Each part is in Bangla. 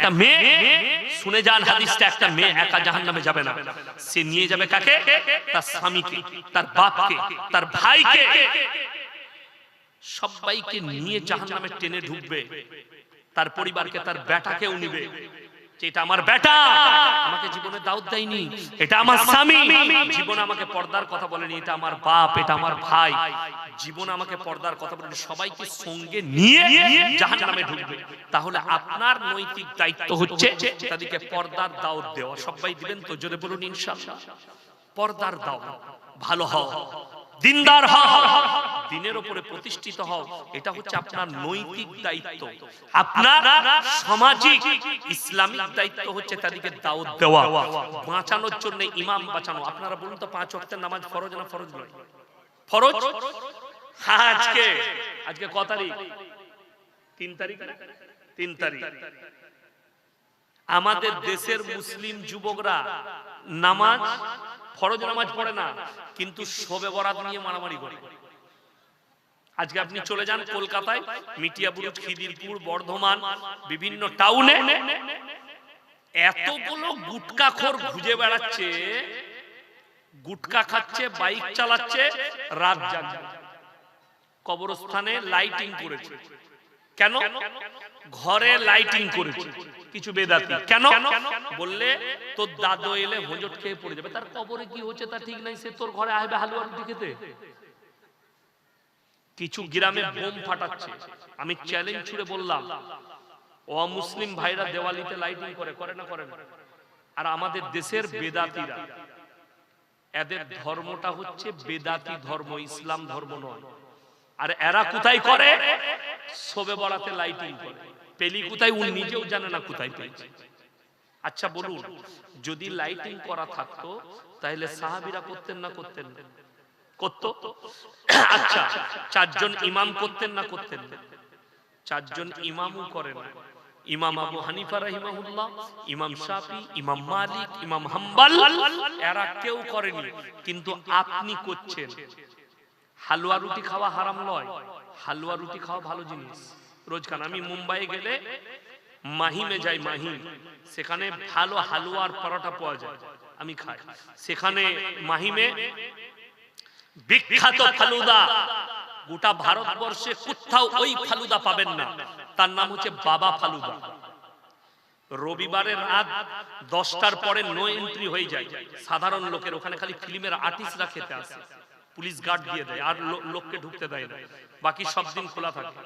একটা মেয়ে, শুনে যান হাদিসটা, একটা মেয়ে একা জাহান্নামে যাবে না, সে নিয়ে যাবে কাকে? তার স্বামীকে, তার বাপকে, তার ভাইকে, সবাইকে নিয়ে জাহান্নামে টেনে ঢুকবে। তার পরিবারকে, তার বেটাকেও নিবে, এটা আমার বেটা, আমাকে জীবনে দাওয়াত দেয়নি, এটা আমার স্বামী, জীবনে আমাকে পর্দার কথা বলেনি, এটা আমার বাপ, এটা আমার ভাই, জীবনে আমাকে পর্দার কথা বলেনি, সবাইকে সঙ্গে নিয়ে জাহান্নামে ঢুকবে। তাহলে আপনার নৈতিক দায়িত্ব হচ্ছে তাদেরকে পর্দার দাওয়াত দেওয়া। সবাই দিবেন তো? জোরে বলুন ইনশাআল্লাহ। পর্দার দাওয়াত, ভালো হও, দিনদার হও, দিনের উপরে প্রতিষ্ঠিত হও, এটা হচ্ছে আপনার নৈতিক দায়িত্ব। আপনার সামাজিক ইসলামিক দায়িত্ব হচ্ছে তাদেরকে দাওয়াত দেওয়া, বাঁচানোর জন্য ইমাম বাঁচানো। আপনারা বলুন তো, 5 ওয়াক্তের নামাজ ফরজ না ফরজ নয়? ফরজ। আজকে কত তারিখ? 3 তারিখ। 3 তারিখ। আমাদের দেশের মুসলিম যুবকরা নামাজ, ফরজ নামাজ পড়ে না, কিন্তু শবে বরাত নিয়ে মারামারি করে। আজকে আপনি চলে যান কলকাতায়, মিটিয়াবুরুজ, খিদিরপুর, বর্ধমান, বিভিন্ন টাউনে এতগুলো গুটকাখোর ঘুরে বেড়াচ্ছে, গুটকা খাচ্ছে, বাইক চালাচ্ছে, রাত জাগছে। কবরস্থানে লাইটিং করেছে। কেন? ঘরে লাইটিং করেছে কিছু বেদাতি। কেন? বললে তোর দাদু এলে হোঁচট খেয়ে পড়ে যাবে, তার কবরে কি হচ্ছে তা ঠিক নাই, সে তোর ঘরে আসবে হালুয়া রুটি খেতে। কিছু গ্রামে বোম ফাটাচ্ছে। আমি চ্যালেঞ্জ ছুড়ে বললাম, অমুসলিম ভাইরা দেওয়ালিতে লাইটিং করে না? করে না? আর আমাদের দেশের বেদাতিরা, এদের ধর্মটা হচ্ছে বেদাতি ধর্ম, ইসলাম ধর্ম নয়। আর এরা কোথায় করে? শবে বরাতে লাইটিং করে। পেলি কোথায়? উনি নিজেও জানে না কোথায় পেয়েছে। আচ্ছা বলুন, যদি লাইটিং করা থাকতো তাহলে সাহাবীরা করতেন না করতেন না? করতো। আচ্ছা, 4 জন ইমাম করতেন না করতেন না? 4 জন ইমামও করেন। ইমাম আবু হানিফা রাহিমাহুল্লাহ, ইমাম শাফি, ইমাম মালিক, ইমাম হাম্বল, এরা কেউ করেনি, কিন্তু আপনি করছেন। হালুয়া রুটি খাওয়া হারাম নয়, হালুয়া রুটি খাওয়া ভালো জিনিস। রোজকান আমি মুম্বাই গেলে মাহিমে যাই, মাহিম, সেখানে ভালো হালুয়ার পরোটা পাওয়া যায়, আমি খাই। সেখানে মাহিমে বিখ্যাত ফালুদা, গোটা ভারতবর্ষে কোথাও ওই ফালুদা পাবেন না, তার নাম হচ্ছে বাবা ফালুদা। রবিবারের রাত 10টার পরে নো এন্ট্রি হয়ে যায় সাধারণ লোকের, ওখানে খালি ফিল্মের আর্টিস্টরা খেতে আসে, পুলিশ গার্ড দিয়ে দেয়, আর লোককে ঢুকতে দেয় না, বাকি সব দিন খোলা থাকে।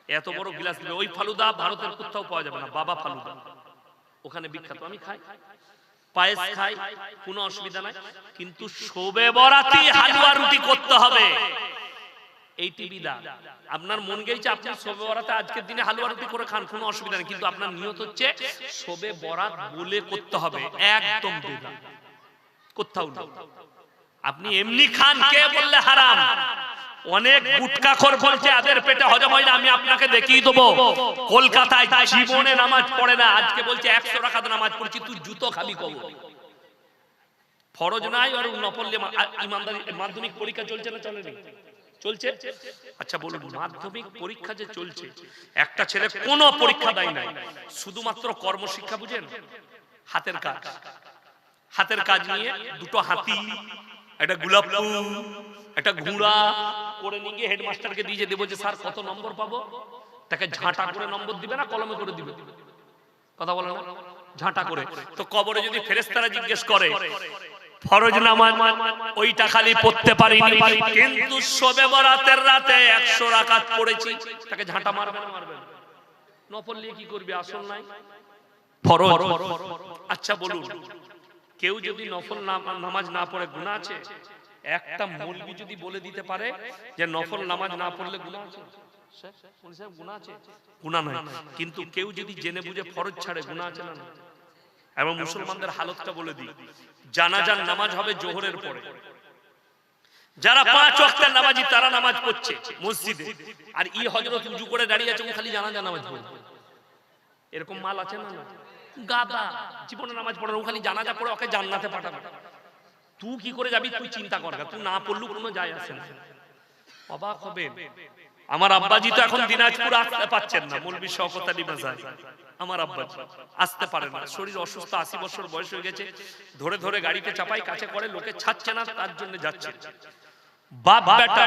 এত বড় গ্লাস দিবে, ওই ফালুদা ভারতের কোথাও পাওয়া যাবে না, বাবা ফালুদা ওখানে বিখ্যাত। আমি খাই, পায়েস খাই, কোনো অসুবিধা নাই, কিন্তু শবে বরাতে হালুয়া রুটি করতে হবে, এইটি বিধান। আপনার মন গেছে আপনি শবে বরাতে আজকের দিনে হালুয়া রুটি করে খান, কোনো অসুবিধা নেই, কিন্তু আপনার নিয়ত হচ্ছে শবে বরাত বলে করতে হবে, একদম বিধান, কোথাও না। আপনি এমনি খান, কে বললে হারাম? অনেক গুটকাখোর বলছে এদের পেটে হজম হয় না, আমি আপনাকে দেখিয়ে দেবো। কলকাতায় জীবনে নামাজ পড়ে না, আজকে বলছে 100 রাকাত নামাজ পড়ছি, তুই জুতো খাবি কবর। ফরজ নাই আর নফল। ইমানদারি মাধ্যমিক পরীক্ষা চলছে না চলেনি? চলছে। আচ্ছা বলুন, মাধ্যমিক পরীক্ষা যে চলছে, একটা ছেলে কোনো পরীক্ষা দেয় নাই, শুধুমাত্র কর্মশিক্ষা, বুঝেন, হাতের কাজ, হাতের কাজ নিয়ে দুটো হাতি, একটা গোলাপ ফুল, একটা ঘোড়া করে নিয়ে গিয়ে হেডমাস্টারকে দিয়ে দেবো যে স্যার কত নম্বর পাবো। তাকে ঝাঁটা করে নম্বর দিবে না কলমে করে দিবে? কথা বলে না? ঝাঁটা করে। তো কবরে যদি ফেরেশতারা জিজ্ঞেস করে ফরজ নামাজ ওইটা খালি পড়তে পারিনি, কিন্তু শবে বরাতের রাতে 100 রাকাত পড়েছি, তাকে ঝাঁটা মারবে না মারবে না? নফল নিয়ে কি করবি? আসল নাই, ফরজ। আচ্ছা বলুন, কেউ যদি নফল নামাজ না পড়ে গুনাহ আছে? একটা মৌলবি যদি বলে দিতে পারে যে নফল নামাজ না পড়লে গুনাহ আছে, গুনাহ আছে? গুনাহ নাই। কিন্তু কেউ যদি জেনে বুঝে ফরজ ছাড়ে, গুনাহ আছে না? এবং মুসলমানদের হালতটা বলে দিই, জানাজার নামাজ হবে জোহরের পরে, যারা 5 ওয়াক্তের নামাজি তারা নামাজ পড়ছে মসজিদে, আর ই হযরত উজু করে দাঁড়িয়ে আছে, ও খালি জানাজা নামাজ পড়ে। এরকম মাল আছে না? গাদা, জীবনে নামাজ পড়ে না, ও খালি জানাজা পড়ে, ওকে জান্নাতে পাঠাবে। তুই কি করে যাবি? তুই চিন্তা কর, তুই না পড়লু কোনো যায় আসে না। অবাক হবে, আমার আব্বাজি তো এখন দিনাজপুর আসতে পাচ্ছেন না, মৌলভী শওকত আলী মাজারি, আমার আব্বাজি আসতে পারে না, শরীর অসুস্থ, 80 বছর বয়স হয়ে গেছে, ধরে ধরে গাড়িতে চাপাই, কাছে করে, লোকে ছাড়ছে না, তার জন্য যাচ্ছে। বাপ বেটা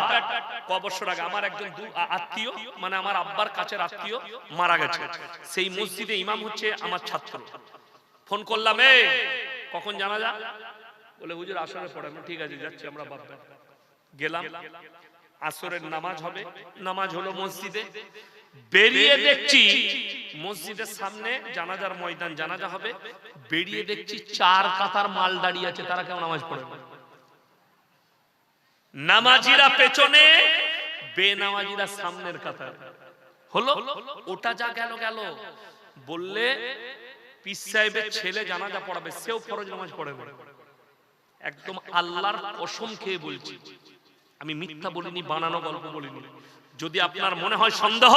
ক বছর আগে আমার একজন আত্মীয়, মানে আমার আব্বার কাছের আত্মীয় মারা গেছে, সেই মসজিদে ইমাম হচ্ছে আমার ছাত্র। ফোন করলাম, এ কখন জানাজা? বলে হুজুর আসরে পড়ে। ঠিক আছে যাচ্ছি আমরা বাপ বেটা। গেলাম, আসরের নামাজ হবে, নামাজ হলো মসজিদে, বেরিয়ে দেখছি মসজিদের সামনে জানাজার ময়দান, জানাজা হবে, বেরিয়ে দেখছি 4 কাতার মাল দাঁড়িয়ে আছে, তারা কেমন নামাজ পড়ে? নামাজিরা পেছনে, বেনামাজিরা সামনের কাতার। হলো ওটা যা গেল গেল, বললে পীর সাহেবের ছেলে জানাজা পড়াবে, সেও ফরজ নামাজ পড়ে। একদম আল্লাহর কসম খেয়ে বলছি, আমি মিথ্যা বলিনি, বানানো গল্প বলিনি। যদি আপনার মনে হয় সন্দেহ,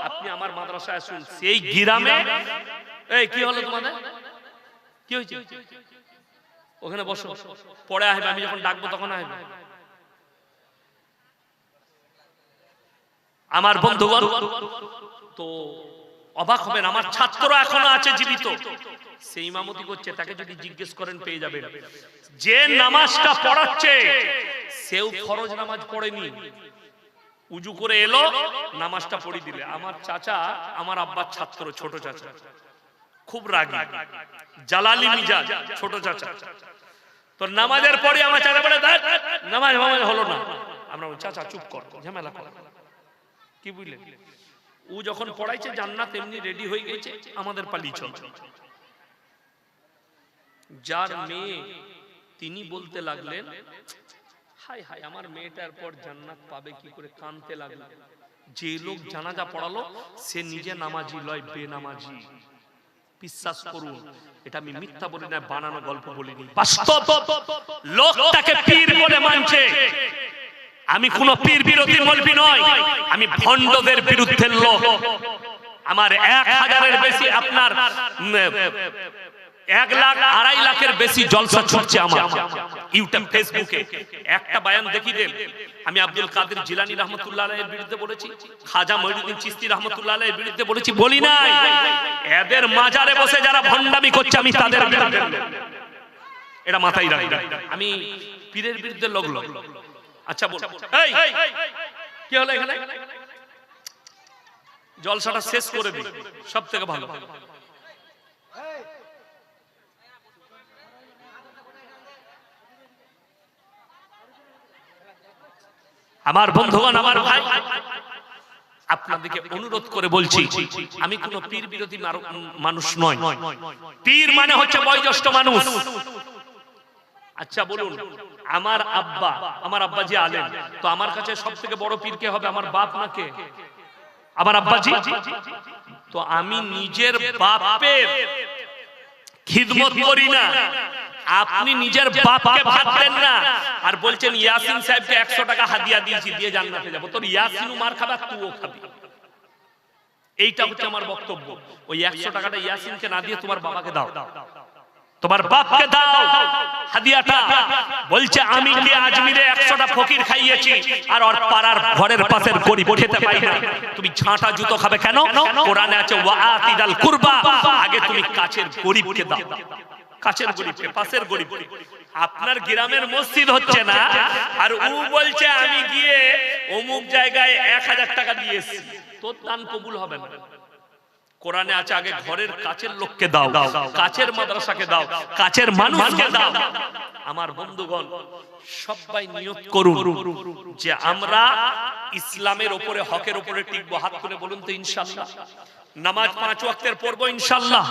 আপনি আমার মাদ্রাসায় আসুন, সেই গ্রামে। এই কি হলো তোমাদের, কি হয়েছে? ওখানে বসো, পরে আসবে, আমি যখন ডাকবো তখন আসবে। আমার বন্ধুগণ, তো অবাক হবেন, আমার ছাত্র এখনো আছে জীবিত, সেই ইমামতি করছে, তাকে যদি জিজ্ঞেস করেন পেয়ে যাবেন। যে নামাজটা পড়াচ্ছে সেও ফরজ নামাজ পড়েনি, উজু করে এলো, নামাজটা পড়ি দিলে। আমার চাচা, আমার আব্বার ছাত্র, ছোট চাচা, খুব রাগী, জালালি মিজাজ, ছোট চাচা। তো নামাজের পরে আমার চাচা বলে, নামাজ হলো না। আমরা চাচা চুপ কর, ঝামেলা কর, কি বুঝলেন? ও যখন পড়াইছে জান্নাত এমনি রেডি হয়ে গেছে, আমাদের পালি চল। যার মেয়ে তিনি বলতে লাগলেন, হায় হায় আমার মেয়েটার পর জান্নাত পাবে কি করে, কাঁদতে লাগলেন। যে লোক জানাজা পড়ালো সে নিজে নামাজি লয়, বেনামাজি। বিশ্বাস করুন, এটা আমি মিথ্যা বলি না, বানানো গল্প বলিনি, বাস্তব। লোকটাকে পীর বলে মানছে। আমি কোন পীর বিরোধী মৌলবি নয়, আমি ভণ্ডদের বিরুদ্ধে লোক। আমার 1000-এর বেশি, আপনার 1 লাখ 2.5 লাখের বেশি জলসা ছুটছে আমার ইউটিউব, ফেসবুকে। একটা বয়ান দেখি দেন, আমি আব্দুল কাদের জিলানী রহমতুল্লাহ আলাইহির বিরুদ্ধে বলেছি, খাজা মঈনুদ্দিন চিশতি রহমতুল্লাহ আলাইহির বিরুদ্ধে বলেছি, বলি নাই? এদের মাজারে বসে যারা ভণ্ডামি করছে আমি তাদের বিরুদ্ধে, এটা মাথায় রাখবেন। আমি পীরের বিরুদ্ধে লোক। আচ্ছা বল, এই কি হলো এখানে? জলসাটা শেষ করে দিই, সব থেকে ভালো। আমার বন্ধুগণ, আমার ভাই, আপনাদেরকে অনুরোধ করে বলছি, আমি কোন পীর বিরোধী মানুষ নয়। পীর মানে হচ্ছে বয়োজ্যেষ্ঠ মানুষ। আচ্ছা বলুন, আমার আব্বাজি আলেম, তো আমার কাছে সব থেকে বড় পীর কে হবে? আমার বাপ না কে? আমার আব্বাজি। তো আমি নিজের বাপের খিদমত করি না, আপনি নিজের বাপকে ভাত দেন না, আর বলছেন ইয়াসিন সাহেবকে 100 টাকা হাদিয়া দিয়েছি, দিয়ে জান্নাতে যাব। তোর ইয়াসিনও মার খাবে, তুইও খাবি। এইটা হচ্ছে আমার বক্তব্য। ওই 100 টাকাটা ইয়াসিনকে না দিয়ে তোমার বাবাকে দাও, তোমার বাপকে দাও হাদিয়াটা। বলছে আমি কি আজমিরে 100টা ফকির খাইয়েছি, আর ওর পাড়ার ঘরের পাশের গরিব খেতে পাই না। তুমি ঝাঁটা জুতো খাবে কেন? কোরআনে আছে ওয়াআতিদাল কুরবা, আগে তুমি কাছের গরিবকে দাও, কাছের গরিবকে, পাশের গরিবকে। আপনার গ্রামের মসজিদ হচ্ছে না, আর ও বলছে আমি গিয়ে অমুক জায়গায় 1000 টাকা দিয়েছি, তোর দান কবুল হবে না। কোরআনে আছে আগে ঘরের কাছের লোককে দাও, কাছের মাদ্রাসাকে দাও, কাছের মানুষকে দাও। আমার বন্ধুগণ, সবাই নিয়ত করুন যে আমরা ইসলামের উপরে, হকের উপরে টিকবো। হাত তুলে বলুন তো ইনশাআল্লাহ। নামাজ 5 ওয়াক্তের পড়বো ইনশাআল্লাহ।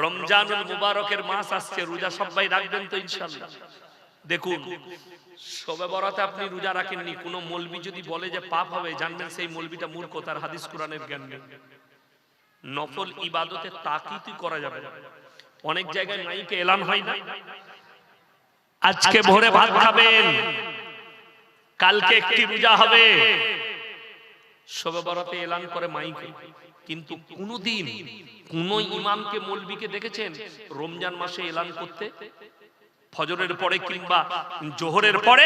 রমজানুল মুবারকের মাস আসছে, রোজা সবাই রাখবেন তো ইনশাআল্লাহ। দেখুন, শবে বরাতে আপনি রোজা রাখেননি, কোন মৌলবি যদি বলে যে পাপ হবে, জানবেন সেই মৌলবিটা মূর্খ, তার হাদিস কোরআনের জ্ঞান নেই। নফল ইবাদতে তাকিদই করা যাবে না। অনেক জায়গায় মাইকে এলান হয় না, আজকে ভোরে ভাত খাবেন, কালকে একটি রোজা হবে, শবে বরাতে এলান করে মাইকে। কিন্তু কোনদিন কোন ইমামকে, মৌলবিকে দেখেছেন রমজান মাসে এলান করতে? ফজরের পরে কিংবা জোহরের পরে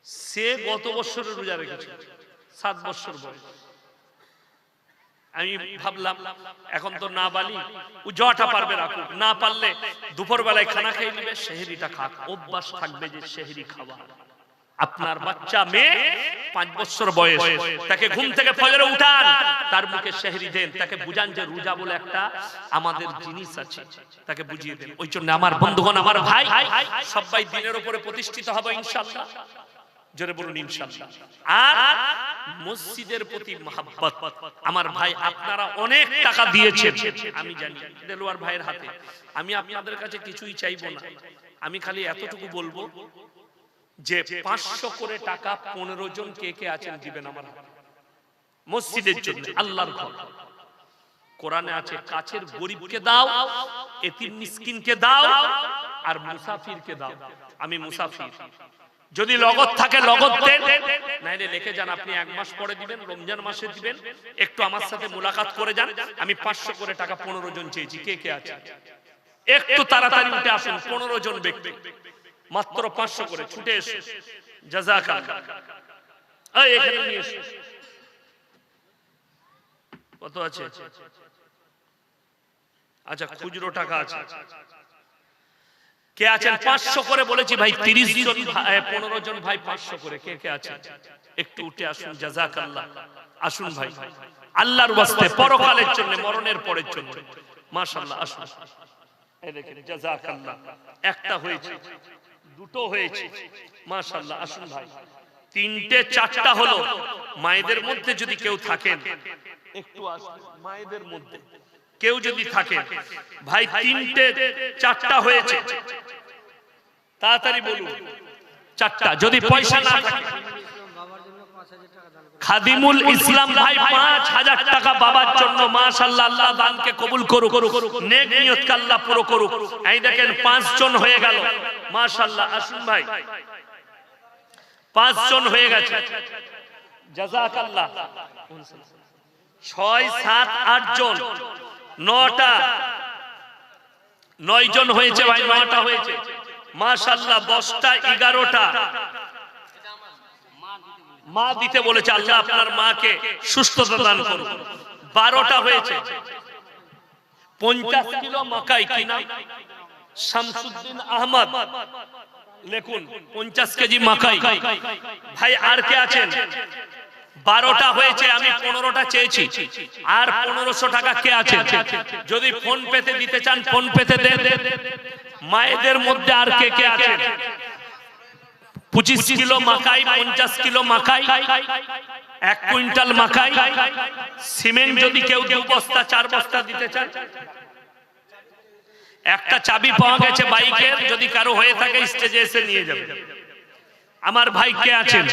সে গত বছরের রোজা রেখেছে 7 বছর বয়স। আমি ভাবলাম এখন তো না বালি, ও জটা পারবে রাখুক, না পারলে দুপুর বেলায় খানা খেয়ে নিবে, সেহরিটা খাক, অভ্যাস থাকবে যে সেহরি খাওয়া। আপনার বাচ্চা মেয়ে 5 বছর বয়স, তাকে ঘুম থেকে ফজরে উঠান, তার মুখে সেহরি দেন, তাকে বুঝান যে রোজা বলে একটা আমাদের জিনিস আছে, তাকে বুঝিয়ে দেন। ওই জন্য আমার বন্ধুগণ, আমার ভাই, সবাই দিনের উপরে প্রতিষ্ঠিত হবে ইনশাআল্লাহ, জোরে বলুন ইনশাআল্লাহ। আর মসজিদের প্রতি মহব্বত, আমার ভাই আপনারা অনেক টাকা দিয়েছেন, আমি জানি দেলোয়ার ভাইয়ের হাতে, আমি আপনাদের কাছে কিছুই চাইবো না, আমি খালি এতটুকু বলবো যে 500 করে টাকা 15 জন কে কে আছেন দিবেন আমার মসজিদের জন্য, আল্লাহর ঘর। কোরআনে আছে কাছের গরিবকে দাও, এতিম মিসকিনকে দাও, আর মুসাফিরকে দাও। আমি মুসাফির, যদি লগত থাকে লগত দেন, নাইলে লিখে যান আপনি 1 মাস পরে দিবেন, রমজান মাসে দিবেন, একটু আমার সাথে মুলাকাত করে যান। আমি 500 করে টাকা 15 জন চেয়েছি, কে কে আছে একটু তাড়াতাড়ি উঠে আসুন। 15 জন ব্যক্তি মাত্র 500 করে, ছুটে এসে জাযাকাল্লাহ। এই এখানে নিয়ে এসে কত আছে? আচ্ছা খুচরো টাকা আছে, কে আছেন 500 করে? বলেছি ভাই 30 জন, 15 জন ভাই 500 করে, কে কে আছে একটু উঠে আসুন, জাযাকাল্লাহ। আসুন ভাই, আল্লাহর ওয়াস্তে, পরকালের জন্য, মরণের পরের জন্য, মাশাআল্লাহ আসুন। এই দেখেন জাযাকাল্লাহ, একটা হয়েছে, দুটো হয়েছে, মাশাআল্লাহ আসুন ভাই। 3টে 4টা হলো। মায়েদের মধ্যে যদি কেউ থাকেন একটু আসুন, মায়েদের মধ্যে কেউ যদি থাকেন ভাই, 3টে 4টা হয়েছে, তাড়াতাড়ি বলুন 4টা। যদি পয়সা না থাকে, খাদিমুল ইসলাম ভাই 5000 টাকা বাবার জন্য, মাশাআল্লাহ, আল্লাহ দানকে কবুল করুক, নেক নিয়তকে আল্লাহ পুরো করুক। এই দেখেন 5 জন হয়ে গেল, মাশাআল্লাহ আসুন ভাই, 5 জন হয়ে গেছে, জাযাকাল্লাহ। 6 7 8 জন, 9টা, 9 জন হয়েছে ভাই, 9টা হয়েছে, মাশাআল্লাহ। 10টা 11টা মা দিতে বলেছে, আল্লাহ আপনার মাকে সুস্থতা দান করুন। 12টা হয়েছে। 50 কিলো মাকাই, কি নাম? শামসুদ্দিন আহমদ, লিখুন 50 কেজি মাকাই ভাই। আর কে আছেন? 12টা হয়েছে, আমি 15টা চেয়েছি। আর 1500 টাকা কে আছে? যদি ফোন পেতে দিতে চান ফোন পেতে দেন। মায়েদের মধ্যে আর কে কে আছে? 25 কিলো মাকাই, 50 কিলো মাকাই, 1 কুইন্টাল মাকাই, সিমেন্ট যদি কেউ 2 বস্তা 4 বস্তা দিতে চান। একটা চাবি পাওয়া গেছে বাইকের, যদি কারো হয়ে থাকে স্টেজে এসে নিয়ে যাবে। আমার ভাই কে আছেন?